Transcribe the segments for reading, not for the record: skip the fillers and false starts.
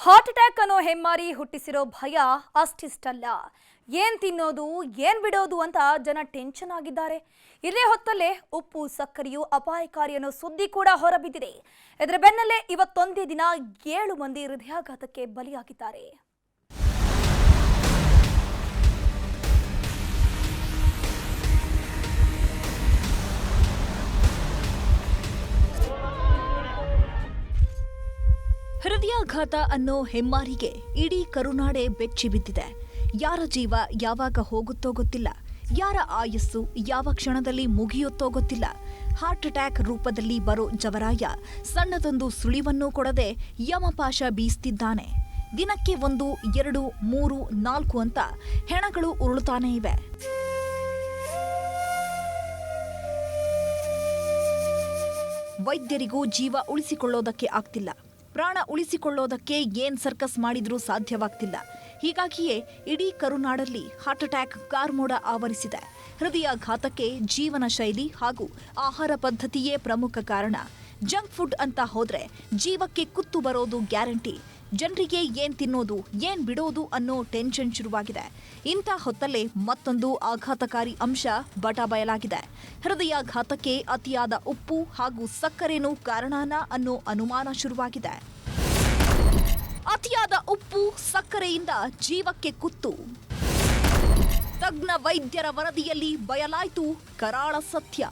Heart attack ಅನ್ನೋ ಹೆಮ್ಮಾರಿ ಹುಟ್ಟಿಸಿರೋ ಭಯ ಅಷ್ಟಿಷ್ಟಲ್ಲ. ಏನ್ ತಿನ್ನೋದು ಏನ್ ಬಿಡೋದು ಅಂತ ಜನ ಟೆನ್ಷನ್ ಆಗಿದ್ದಾರೆ. ಇದೇ ಹೊತ್ತಲ್ಲೇ ಉಪ್ಪು ಸಕ್ಕರೆಯು ಅಪಾಯಕಾರಿ ಅನ್ನೋ ಸುದ್ದಿ ಕೂಡ ಹೊರಬಿದ್ದಿದೆ. ಇದರ ಬೆನ್ನಲ್ಲೇ ಇವತ್ತೊಂದೇ ದಿನ 7 ಮಂದಿ ಹೃದಯಾಘಾತಕ್ಕೆ ಬಲಿಯಾಗಿದ್ದಾರೆ. ಹೃದಯಾಘಾತ ಅನ್ನೋ ಹೆಮ್ಮಾರಿಗೆ ಇಡೀ ಕರುನಾಡೆ ಬೆಚ್ಚಿ ಬಿದ್ದಿದೆ. ಯಾರ ಜೀವ ಯಾವಾಗ ಹೋಗುತ್ತೋ ಗೊತ್ತಿಲ್ಲ, ಯಾರ ಆಯಸ್ಸು ಯಾವ ಕ್ಷಣದಲ್ಲಿ ಮುಗಿಯುತ್ತೋ ಗೊತ್ತಿಲ್ಲ. ಹಾರ್ಟ್ ಅಟ್ಯಾಕ್ ರೂಪದಲ್ಲಿ ಬರೋ ಜವರಾಯ ಸಣ್ಣದೊಂದು ಸುಳಿವನ್ನೂ ಕೊಡದೆ ಯಮಪಾಶ ಬೀಸ್ತಿದ್ದಾನೆ. ದಿನಕ್ಕೆ 1, 2, 3, 4 ಅಂತ ಹೆಣಗಳು ಉರುಳುತ್ತಾನೆ ಇವೆ. ವೈದ್ಯರಿಗೂ ಜೀವ ಉಳಿಸಿಕೊಳ್ಳೋದಕ್ಕೆ ಆಗ್ತಿಲ್ಲ, ಪ್ರಾಣ ಉಳಿಸಿಕೊಳ್ಳೋದಕ್ಕೆ ಏನ್ ಸರ್ಕಸ್ ಮಾಡಿದ್ರೂ ಸಾಧ್ಯವಾಗ್ತಿಲ್ಲ. ಹೀಗಾಗಿಯೇ ಇಡೀ ಕರುನಾಡಲ್ಲಿ ಹಾರ್ಟ್ ಅಟ್ಯಾಕ್ ಕಾರ್ಮೋಡ ಆವರಿಸಿದೆ. ಹೃದಯಾಘಾತಕ್ಕೆ ಜೀವನ ಶೈಲಿ ಹಾಗೂ ಆಹಾರ ಪದ್ಧತಿಯೇ ಪ್ರಮುಖ ಕಾರಣ. ಜಂಕ್ ಫುಡ್ ಅಂತ ಹೋದ್ರೆ ಜೀವಕ್ಕೆ ಕುತ್ತು ಬರೋದು ಗ್ಯಾರಂಟಿ. ಜನರಿಗೆ ಏನ್ ತಿನ್ನೋದು ಏನ್ ಬಿಡೋದು ಅನ್ನೋ ಟೆನ್ಷನ್ ಶುರುವಾಗಿದೆ. ಇಂಥ ಹೊತ್ತಲ್ಲೇ ಮತ್ತೊಂದು ಆಘಾತಕಾರಿ ಅಂಶ ಬಯಲಾಗಿದೆ. ಹೃದಯಾಘಾತಕ್ಕೆ ಅತಿಯಾದ ಉಪ್ಪು ಹಾಗೂ ಸಕ್ಕರೆನೂ ಕಾರಣನಾ ಅನ್ನೋ ಅನುಮಾನ ಶುರುವಾಗಿದೆ. ಅತಿಯಾದ ಉಪ್ಪು ಸಕ್ಕರೆಯಿಂದ ಜೀವಕ್ಕೆ ಕುತ್ತು. ತಜ್ಞ ವೈದ್ಯರ ವರದಿಯಲ್ಲಿ ಬಯಲಾಯಿತು ಕರಾಳ ಸತ್ಯ.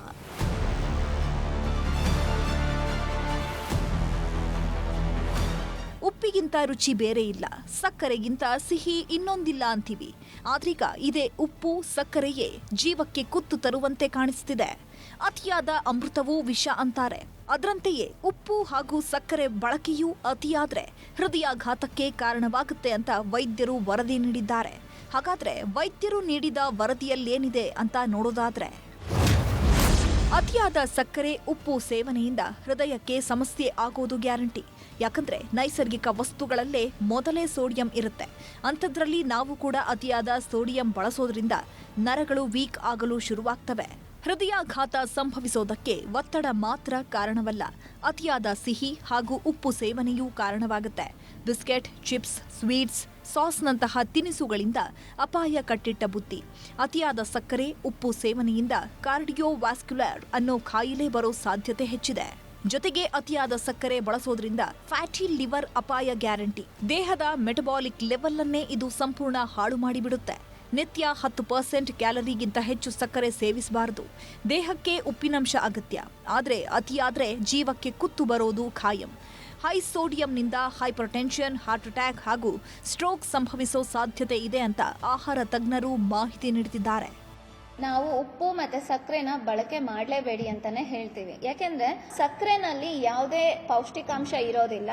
ಉಪ್ಪಿಗಿಂತ ರುಚಿ ಬೇರೆ ಇಲ್ಲ, ಸಕ್ಕರೆಗಿಂತ ಸಿಹಿ ಇನ್ನೊಂದಿಲ್ಲ ಅಂತೀವಿ. ಆದ್ರೀಗ ಇದೇ ಉಪ್ಪು ಸಕ್ಕರೆಯೇ ಜೀವಕ್ಕೆ ಕುತ್ತು ತರುವಂತೆ ಕಾಣಿಸ್ತಿದೆ. ಅತಿಯಾದ ಅಮೃತವೂ ವಿಷ ಅಂತಾರೆ. ಅದರಂತೆಯೇ ಉಪ್ಪು ಹಾಗೂ ಸಕ್ಕರೆ ಬಳಕೆಯೂ ಅತಿಯಾದ್ರೆ ಹೃದಯಾಘಾತಕ್ಕೆ ಕಾರಣವಾಗುತ್ತೆ ಅಂತ ವೈದ್ಯರು ವರದಿ ನೀಡಿದ್ದಾರೆ. ಹಾಗಾದ್ರೆ ವೈದ್ಯರು ನೀಡಿದ ವರದಿಯಲ್ಲೇನಿದೆ ಅಂತ ನೋಡೋದಾದ್ರೆ, ಅತಿಯಾದ ಸಕ್ಕರೆ ಉಪ್ಪು ಸೇವನೆಯಿಂದ ಹೃದಯಕ್ಕೆ ಸಮಸ್ಯೆ ಆಗೋದು ಗ್ಯಾರಂಟಿ. ಯಾಕಂದ್ರೆ ನೈಸರ್ಗಿಕ ವಸ್ತುಗಳಲ್ಲೇ ಮೊದಲೇ ಸೋಡಿಯಂ ಇರುತ್ತೆ. ಅಂಥದ್ರಲ್ಲಿ ನಾವು ಕೂಡ ಅತಿಯಾದ ಸೋಡಿಯಂ ಬಳಸೋದ್ರಿಂದ ನರಗಳು ವೀಕ್ ಆಗಲು ಶುರುವಾಗ್ತವೆ. ಹೃದಯಾಘಾತ ಸಂಭವಿಸೋದಕ್ಕೆ ಒತ್ತಡ ಮಾತ್ರ ಕಾರಣವಲ್ಲ, ಅತಿಯಾದ ಸಿಹಿ ಹಾಗೂ ಉಪ್ಪು ಸೇವನೆಯೂ ಕಾರಣವಾಗುತ್ತೆ. ಬಿಸ್ಕೆಟ್, ಚಿಪ್ಸ್, ಸ್ವೀಟ್ಸ್, ಸಾಸ್ನಂತಹ ತಿನಿಸುಗಳಿಂದ ಅಪಾಯ ಕಟ್ಟಿಟ್ಟ ಬುತ್ತಿ. ಅತಿಯಾದ ಸಕ್ಕರೆ ಉಪ್ಪು ಸೇವನೆಯಿಂದ ಕಾರ್ಡಿಯೋವ್ಯಾಸ್ಕ್ಯುಲರ್ ಅನ್ನೋ ಕಾಯಿಲೆ ಬರೋ ಸಾಧ್ಯತೆ ಹೆಚ್ಚಿದೆ. ಜೊತೆಗೆ ಅತಿಯಾದ ಸಕ್ಕರೆ ಬಳಸೋದ್ರಿಂದ ಫ್ಯಾಟಿ ಲಿವರ್ ಅಪಾಯ ಗ್ಯಾರಂಟಿ. ದೇಹದ ಮೆಟಬಾಲಿಕ್ ಲೆವೆಲ್ ಅನ್ನೇ ಇದು ಸಂಪೂರ್ಣ ಹಾಳು ಮಾಡಿಬಿಡುತ್ತೆ. ನಿತ್ಯ 10% ಕ್ಯಾಲರಿಗಿಂತ ಹೆಚ್ಚು ಸಕ್ಕರೆ ಸೇವಿಸಬಾರದು. ದೇಹಕ್ಕೆ ಉಪ್ಪಿನಂಶ ಅಗತ್ಯ, ಆದರೆ ಅತಿಯಾದ್ರೆ ಜೀವಕ್ಕೆ ಕುತ್ತು ಬರೋದು ಖಾಯಂ. ಹೈ ಸೋಡಿಯಂನಿಂದ ಹೈಪರ್ಟೆನ್ಷನ್, ಹಾರ್ಟ್ ಅಟ್ಯಾಕ್ ಹಾಗೂ ಸ್ಟ್ರೋಕ್ ಸಂಭವಿಸೋ ಸಾಧ್ಯತೆ ಇದೆ ಅಂತ ಆಹಾರ ತಜ್ಞರು ಮಾಹಿತಿ ನೀಡುತ್ತಿದ್ದಾರೆ. ನಾವು ಉಪ್ಪು ಮತ್ತೆ ಸಕ್ಕರೆನ ಬಳಕೆ ಮಾಡಲೇಬೇಡಿ ಅಂತಾನೆ ಹೇಳ್ತೀವಿ. ಯಾಕೆಂದ್ರೆ ಸಕ್ಕರೆನಲ್ಲಿ ಯಾವುದೇ ಪೌಷ್ಟಿಕಾಂಶ ಇರೋದಿಲ್ಲ.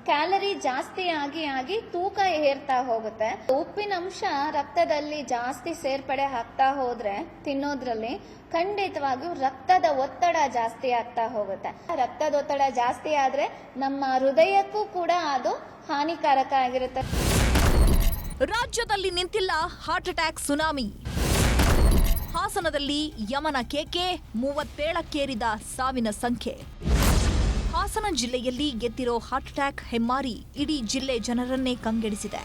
ಕ್ಯಾಲರಿ ಜಾಸ್ತಿ ಆಗಿ ತೂಕ ಏರ್ತಾ ಹೋಗುತ್ತೆ. ಉಪ್ಪಿನ ಅಂಶ ರಕ್ತದಲ್ಲಿ ಜಾಸ್ತಿ ಸೇರ್ಪಡೆ ಆಗ್ತಾ ಹೋದ್ರೆ ತಿನ್ನೋದ್ರಲ್ಲಿ ಖಂಡಿತವಾಗಿಯೂ ರಕ್ತದ ಒತ್ತಡ ಜಾಸ್ತಿ ಆಗ್ತಾ ಹೋಗುತ್ತೆ. ರಕ್ತದ ಒತ್ತಡ ಜಾಸ್ತಿ ಆದ್ರೆ ನಮ್ಮ ಹೃದಯಕ್ಕೂ ಕೂಡ ಅದು ಹಾನಿಕಾರಕ ಆಗಿರುತ್ತೆ. ರಾಜ್ಯದಲ್ಲಿ ನಿಂತಿಲ್ಲ ಹಾರ್ಟ್ ಅಟ್ಯಾಕ್ ಸುನಾಮಿ. ಹಾಸನದಲ್ಲಿ ಯಮನ ಕೇಕೆ, 37ಕ್ಕೇರಿದ ಸಾವಿನ ಸಂಖ್ಯೆ. ಹಾಸನ ಜಿಲ್ಲೆಯಲ್ಲಿ ಗೆದ್ದಿರೋ ಹಾರ್ಟ್ ಅಟ್ಯಾಕ್ ಹೆಮ್ಮಾರಿ ಇಡೀ ಜಿಲ್ಲೆ ಜನರನ್ನೇ ಕಂಗೆಡಿಸಿದೆ.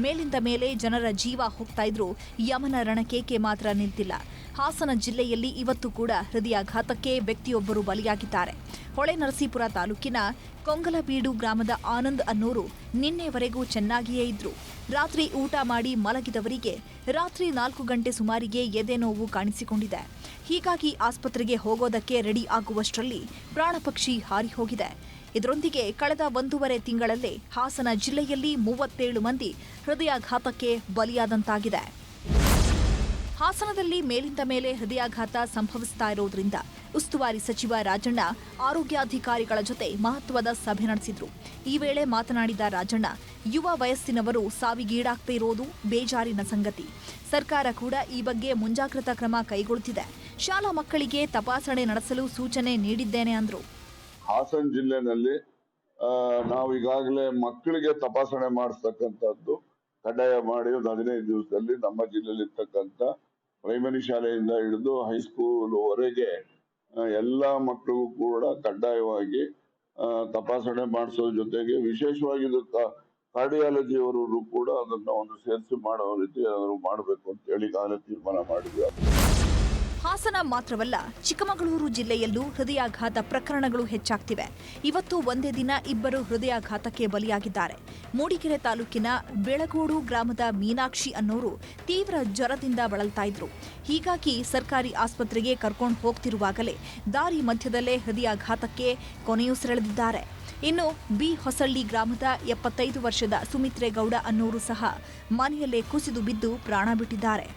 ಮೇಲಿಂದ ಮೇಲೆ ಜನರ ಜೀವ ಹೋಗ್ತಾ ಇದ್ರು, ಯಮನ ರಣಕೇಕೆ ಮಾತ್ರ ನಿಂತಿಲ್ಲ. ಹಾಸನ ಜಿಲ್ಲೆಯಲ್ಲಿ ಇವತ್ತು ಕೂಡ ಹೃದಯಾಘಾತಕ್ಕೆ ವ್ಯಕ್ತಿಯೊಬ್ಬರು ಬಲಿಯಾಗಿದ್ದಾರೆ. ಹೊಳೆನರಸೀಪುರ ತಾಲೂಕಿನ ಕೊಂಗಲಬೀಡು ಗ್ರಾಮದ ಆನಂದ್ ಅನ್ನೋರು ನಿನ್ನೆವರೆಗೂ ಚೆನ್ನಾಗಿಯೇ ಇದ್ರು. ರಾತ್ರಿ ಊಟ ಮಾಡಿ ಮಲಗಿದವರಿಗೆ ರಾತ್ರಿ 4 ಗಂಟೆ ಸುಮಾರಿಗೆ ಎದೆ ನೋವು ಕಾಣಿಸಿಕೊಂಡಿದೆ. ಹೀಗಾಗಿ ಆಸ್ಪತ್ರೆಗೆ ಹೋಗೋದಕ್ಕೆ ರೆಡಿ ಆಗುವಷ್ಟರಲ್ಲಿ ಪ್ರಾಣಪಕ್ಷಿ ಹಾರಿ ಹೋಗಿದೆ. ಇದರೊಂದಿಗೆ ಕಳೆದ 1.5 ತಿಂಗಳಲ್ಲೇ ಹಾಸನ ಜಿಲ್ಲೆಯಲ್ಲಿ 37 ಮಂದಿ ಹೃದಯಾಘಾತಕ್ಕೆ ಬಲಿಯಾದಂತಾಗಿದೆ. ಹಾಸನದಲ್ಲಿ ಮೇಲಿಂದ ಮೇಲೆ ಹೃದಯಾಘಾತ ಸಂಭವಿಸ್ತಾ ಇರೋದ್ರಿಂದ ಉಸ್ತುವಾರಿ ಸಚಿವ ರಾಜಣ್ಣ ಆರೋಗ್ಯಾಧಿಕಾರಿಗಳ ಜೊತೆ ಮಹತ್ವದ ಸಭೆ ನಡೆಸಿದ್ರು. ಈ ವೇಳೆ ಮಾತನಾಡಿದ ರಾಜಣ್ಣ, ಯುವ ವಯಸ್ಸಿನವರು ಸಾವಿಗೀಡಾಗ್ತಾ ಇರೋದು ಬೇಜಾರಿನ ಸಂಗತಿ. ಸರ್ಕಾರ ಕೂಡ ಈ ಬಗ್ಗೆ ಮುಂಜಾಗ್ರತಾ ಕ್ರಮ ಕೈಗೊಳ್ಳುತ್ತಿದೆ. ಶಾಲಾ ಮಕ್ಕಳಿಗೆ ತಪಾಸಣೆ ನಡೆಸಲು ಸೂಚನೆ ನೀಡಿದ್ದೇನೆ ಅಂದ್ರು. ಹಾಸನ ಜಿಲ್ಲೆನಲ್ಲಿ ನಾವು ಈಗಾಗಲೇ ಮಕ್ಕಳಿಗೆ ತಪಾಸಣೆ ಮಾಡಿಸ್ತಕ್ಕಂಥದ್ದು ಕಡ್ಡಾಯ ಮಾಡಿ 15 ದಿವಸದಲ್ಲಿ ನಮ್ಮ ಜಿಲ್ಲೆಯಲ್ಲಿ ಇರ್ತಕ್ಕಂಥ ಪ್ರೈಮರಿ ಶಾಲೆಯಿಂದ ಹಿಡಿದು ಹೈಸ್ಕೂಲ್ ವರೆಗೆ ಎಲ್ಲಾ ಮಕ್ಕಳಿಗೂ ಕೂಡ ಕಡ್ಡಾಯವಾಗಿ ತಪಾಸಣೆ ಮಾಡಿಸೋ ಜೊತೆಗೆ ವಿಶೇಷವಾಗಿ ಕಾರ್ಡಿಯಾಲಜಿ ಅವರು ಕೂಡ ಅದನ್ನ ಒಂದು ಸೇರಿಸಿ ಮಾಡೋ ರೀತಿ ಏನಾದ್ರು ಮಾಡಬೇಕು ಅಂತ ಹೇಳಿ ಈಗಾಗಲೇ ತೀರ್ಮಾನ ಮಾಡಿದ್ವಿ. ಹಾಸನ ಮಾತ್ರವಲ್ಲ, ಚಿಕ್ಕಮಗಳೂರು ಜಿಲ್ಲೆಯಲ್ಲೂ ಹೃದಯಾಘಾತ ಪ್ರಕರಣಗಳು ಹೆಚ್ಚಾಗ್ತಿವೆ. ಇವತ್ತು ಒಂದೇ ದಿನ ಇಬ್ಬರು ಹೃದಯಾಘಾತಕ್ಕೆ ಬಲಿಯಾಗಿದ್ದಾರೆ. ಮೂಡಿಗೆರೆ ತಾಲೂಕಿನ ಬೆಳಗೋಡು ಗ್ರಾಮದ ಮೀನಾಕ್ಷಿ ಅನ್ನೋರು ತೀವ್ರ ಜ್ವರದಿಂದ ಬಳಲ್ತಾ ಇದ್ರು. ಹೀಗಾಗಿ ಸರ್ಕಾರಿ ಆಸ್ಪತ್ರೆಗೆ ಕರ್ಕೊಂಡು ಹೋಗ್ತಿರುವಾಗಲೇ ದಾರಿ ಮಧ್ಯದಲ್ಲೇ ಹೃದಯಾಘಾತಕ್ಕೆ ಕೊನೆಯುಸಿರೆಳೆದಿದ್ದಾರೆ. ಇನ್ನು ಬಿ ಹೊಸಳ್ಳಿ ಗ್ರಾಮದ 75 ವರ್ಷದ ಸುಮಿತ್ರೇಗೌಡ ಅನ್ನೋರು ಸಹ ಮನೆಯಲ್ಲೇ ಕುಸಿದು ಬಿದ್ದು ಪ್ರಾಣ ಬಿಟ್ಟಿದ್ದಾರೆ.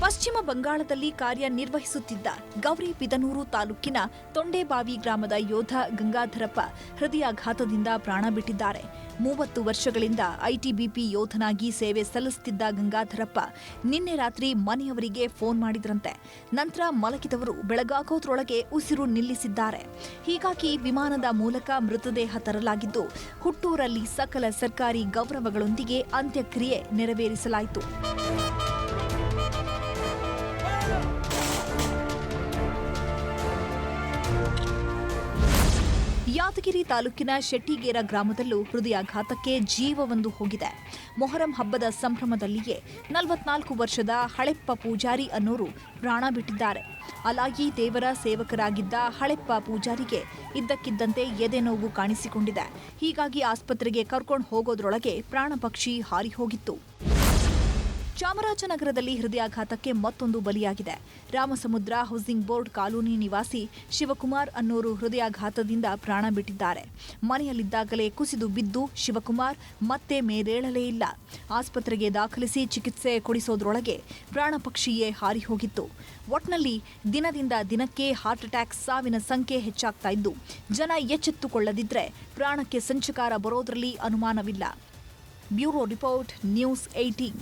ಪಶ್ಚಿಮ ಬಂಗಾಳದಲ್ಲಿ ಕಾರ್ಯನಿರ್ವಹಿಸುತ್ತಿದ್ದ ಗೌರಿಬಿದನೂರು ತಾಲೂಕಿನ ತೊಂಡೇಬಾವಿ ಗ್ರಾಮದ ಯೋಧ ಗಂಗಾಧರಪ್ಪ ಹೃದಯಾಘಾತದಿಂದ ಪ್ರಾಣ ಬಿಟ್ಟಿದ್ದಾರೆ. 30 ವರ್ಷಗಳಿಂದ ಐಟಿಬಿಪಿ ಯೋಧನಾಗಿ ಸೇವೆ ಸಲ್ಲಿಸುತ್ತಿದ್ದ ಗಂಗಾಧರಪ್ಪ ನಿನ್ನೆ ರಾತ್ರಿ ಮನೆಯವರಿಗೆ ಫೋನ್ ಮಾಡಿದ್ರಂತೆ. ನಂತರ ಮಲಗಿದವರು ಬೆಳಗಾಗೋದ್ರೊಳಗೆ ಉಸಿರು ನಿಲ್ಲಿಸಿದ್ದಾರೆ. ಹೀಗಾಗಿ ವಿಮಾನದ ಮೂಲಕ ಮೃತದೇಹ ತರಲಾಗಿದ್ದು, ಹುಟ್ಟೂರಲ್ಲಿ ಸಕಲ ಸರ್ಕಾರಿ ಗೌರವಗಳೊಂದಿಗೆ ಅಂತ್ಯಕ್ರಿಯೆ ನೆರವೇರಿಸಲಾಯಿತು. ಯಾದಗಿರಿ ತಾಲೂಕಿನ ಶೆಟ್ಟಿಗೇರ ಗ್ರಾಮದಲ್ಲೂ ಹೃದಯಾಘಾತಕ್ಕೆ ಜೀವವೊಂದು ಹೋಗಿದೆ. ಮೊಹರಂ ಹಬ್ಬದ ಸಂಭ್ರಮದಲ್ಲಿಯೇ 44 ವರ್ಷದ ಹಳೆಪ್ಪ ಪೂಜಾರಿ ಅನ್ನೋರು ಪ್ರಾಣ ಬಿಟ್ಟಿದ್ದಾರೆ. ಅಲಾಯಿ ದೇವರ ಸೇವಕರಾಗಿದ್ದ ಹಳೆಪ್ಪ ಪೂಜಾರಿಗೆ ಇದ್ದಕ್ಕಿದ್ದಂತೆ ಎದೆನೋವು ಕಾಣಿಸಿಕೊಂಡಿದೆ. ಹೀಗಾಗಿ ಆಸ್ಪತ್ರೆಗೆ ಕರ್ಕೊಂಡು ಹೋಗೋದ್ರೊಳಗೆ ಪ್ರಾಣಪಕ್ಷಿ ಹಾರಿ ಹೋಗಿತ್ತು. ಚಾಮರಾಜನಗರದಲ್ಲಿ ಹೃದಯಾಘಾತಕ್ಕೆ ಮತ್ತೊಂದು ಬಲಿಯಾಗಿದೆ. ರಾಮಸಮುದ್ರ ಹೌಸಿಂಗ್ ಬೋರ್ಡ್ ಕಾಲೋನಿ ನಿವಾಸಿ ಶಿವಕುಮಾರ್ ಅನ್ನೋರು ಹೃದಯಾಘಾತದಿಂದ ಪ್ರಾಣ ಬಿಟ್ಟಿದ್ದಾರೆ. ಮನೆಯಲ್ಲಿದ್ದಾಗಲೇ ಕುಸಿದು ಬಿದ್ದು ಶಿವಕುಮಾರ್ ಮತ್ತೆ ಮೇಲೇಳಲೇ ಇಲ್ಲ. ಆಸ್ಪತ್ರೆಗೆ ದಾಖಲಿಸಿ ಚಿಕಿತ್ಸೆ ಕೊಡಿಸೋದ್ರೊಳಗೆ ಪ್ರಾಣಪಕ್ಷಿಯೇ ಹಾರಿ ಹೋಗಿತ್ತು. ಒಟ್ನಲ್ಲಿ ದಿನದಿಂದ ದಿನಕ್ಕೆ ಹಾರ್ಟ್ ಅಟ್ಯಾಕ್ ಸಾವಿನ ಸಂಖ್ಯೆ ಹೆಚ್ಚಾಗ್ತಾ ಇದ್ದು, ಜನ ಎಚ್ಚೆತ್ತುಕೊಳ್ಳದಿದ್ರೆ ಪ್ರಾಣಕ್ಕೆ ಸಂಚಕಾರ ಬರೋದ್ರಲ್ಲಿ ಅನುಮಾನವಿಲ್ಲ. Bureau report, news 18.